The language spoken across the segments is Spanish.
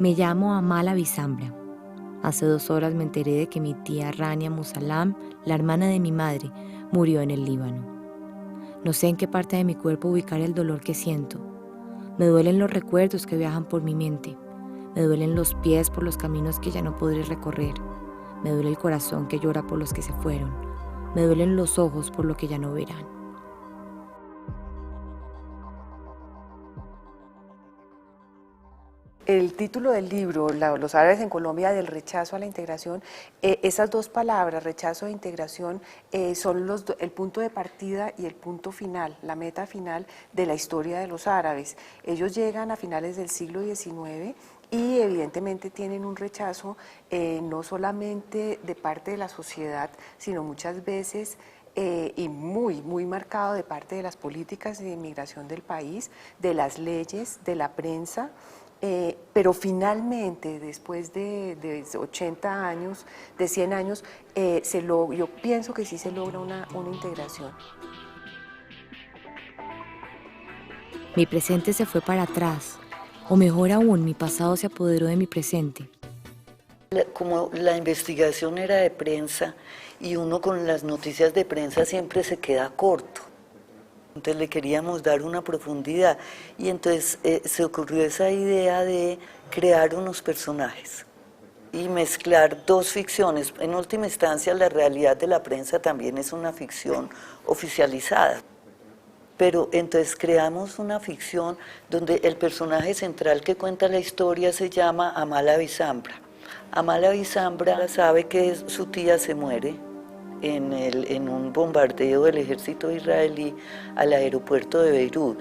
Me llamo Amala Bisambra. Hace 2 horas me enteré de que mi tía Rania Musalam, la hermana de mi madre, murió en el Líbano. No sé en qué parte de mi cuerpo ubicar el dolor que siento. Me duelen los recuerdos que viajan por mi mente. Me duelen los pies por los caminos que ya no podré recorrer. Me duele el corazón que llora por los que se fueron. Me duelen los ojos por lo que ya no verán. El título del libro, Los árabes en Colombia, del rechazo a la integración, esas dos palabras, rechazo e integración, son el punto de partida y el punto final, la meta final de la historia de los árabes. Ellos llegan a finales del siglo XIX y evidentemente tienen un rechazo no solamente de parte de la sociedad, sino muchas veces y muy marcado de parte de las políticas de inmigración del país, de las leyes, de la prensa. Pero finalmente, después de 80 años, de 100 años, yo pienso que sí se logra una integración. Mi presente se fue para atrás, o mejor aún, mi pasado se apoderó de mi presente. Como la investigación era de prensa y uno con las noticias de prensa siempre se queda corto. Entonces le queríamos dar una profundidad y entonces se ocurrió esa idea de crear unos personajes y mezclar dos ficciones. En última instancia, la realidad de la prensa también es una ficción oficializada. Pero entonces creamos una ficción donde el personaje central que cuenta la historia se llama Amala Bisambra. Amala Bisambra sabe que su tía se muere en un bombardeo del ejército israelí al aeropuerto de Beirut.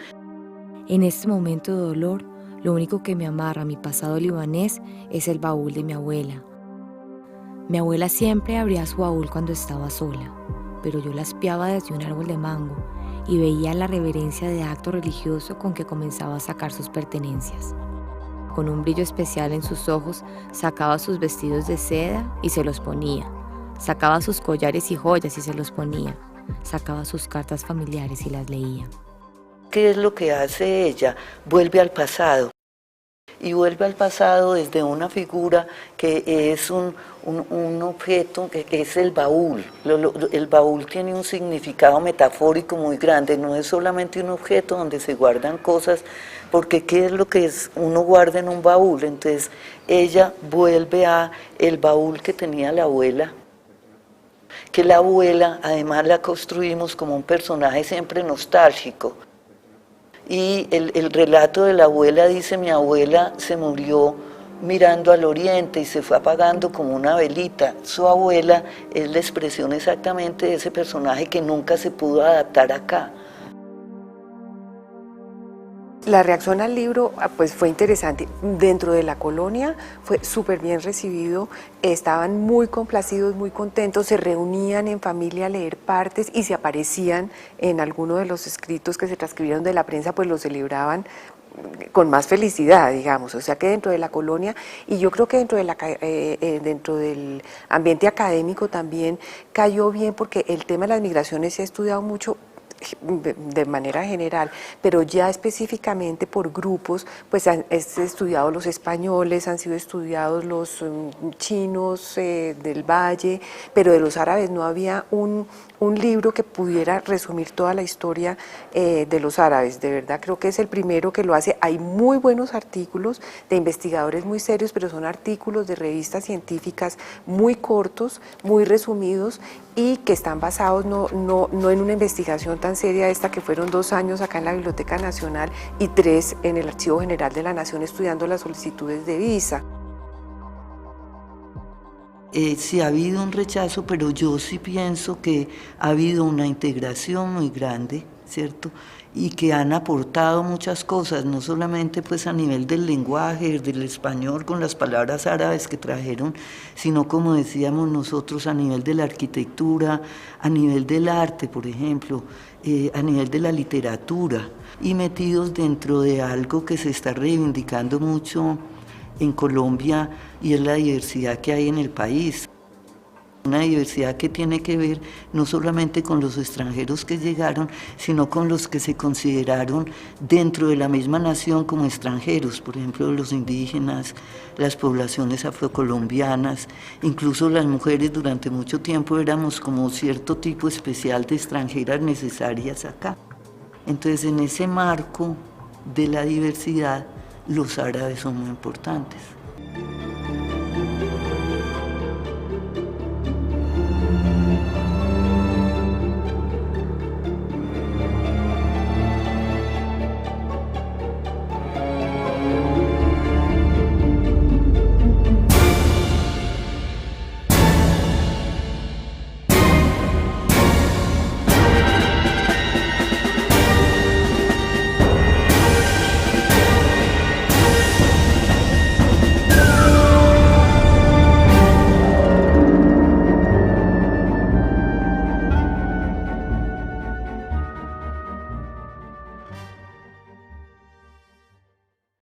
En este momento de dolor, lo único que me amarra a mi pasado libanés es el baúl de mi abuela. Mi abuela siempre abría su baúl cuando estaba sola, pero yo la espiaba desde un árbol de mango y veía la reverencia de acto religioso con que comenzaba a sacar sus pertenencias. Con un brillo especial en sus ojos, sacaba sus vestidos de seda y se los ponía. Sacaba sus collares y joyas y se los ponía. Sacaba sus cartas familiares y las leía. ¿Qué es lo que hace ella? Vuelve al pasado. Y vuelve al pasado desde una figura que es un objeto que es el baúl. El baúl tiene un significado metafórico muy grande, no es solamente un objeto donde se guardan cosas, porque ¿qué es lo que uno guarda en un baúl? Entonces ella vuelve a el baúl que tenía la abuela, que la abuela además la construimos como un personaje siempre nostálgico. Y el relato de la abuela dice, mi abuela se murió mirando al oriente y se fue apagando como una velita. Su abuela es la expresión exactamente de ese personaje que nunca se pudo adaptar acá. La reacción al libro pues fue interesante. Dentro de la colonia fue súper bien recibido, estaban muy complacidos, muy contentos, se reunían en familia a leer partes y se aparecían en alguno de los escritos que se transcribieron de la prensa, pues lo celebraban con más felicidad, digamos. O sea que dentro de la colonia, y yo creo que dentro del ambiente académico también cayó bien, porque el tema de las migraciones se ha estudiado mucho de manera general, pero ya específicamente por grupos, pues han estudiado los españoles, han sido estudiados los chinos del Valle, pero de los árabes no había un libro que pudiera resumir toda la historia de los árabes. De verdad creo que es el primero que lo hace. Hay muy buenos artículos de investigadores muy serios, pero son artículos de revistas científicas muy cortos, muy resumidos y que están basados no en una investigación tan seria esta que fueron 2 años acá en la Biblioteca Nacional y 3 en el Archivo General de la Nación estudiando las solicitudes de visa. Sí ha habido un rechazo, pero yo sí pienso que ha habido una integración muy grande, ¿cierto? Y que han aportado muchas cosas, no solamente pues a nivel del lenguaje, del español con las palabras árabes que trajeron, sino como decíamos nosotros a nivel de la arquitectura, a nivel del arte, por ejemplo, a nivel de la literatura, y metidos dentro de algo que se está reivindicando mucho en Colombia y es la diversidad que hay en el país. Una diversidad que tiene que ver no solamente con los extranjeros que llegaron, sino con los que se consideraron dentro de la misma nación como extranjeros, por ejemplo, los indígenas, las poblaciones afrocolombianas, incluso las mujeres durante mucho tiempo éramos como cierto tipo especial de extranjeras necesarias acá. Entonces, en ese marco de la diversidad, los árabes son muy importantes.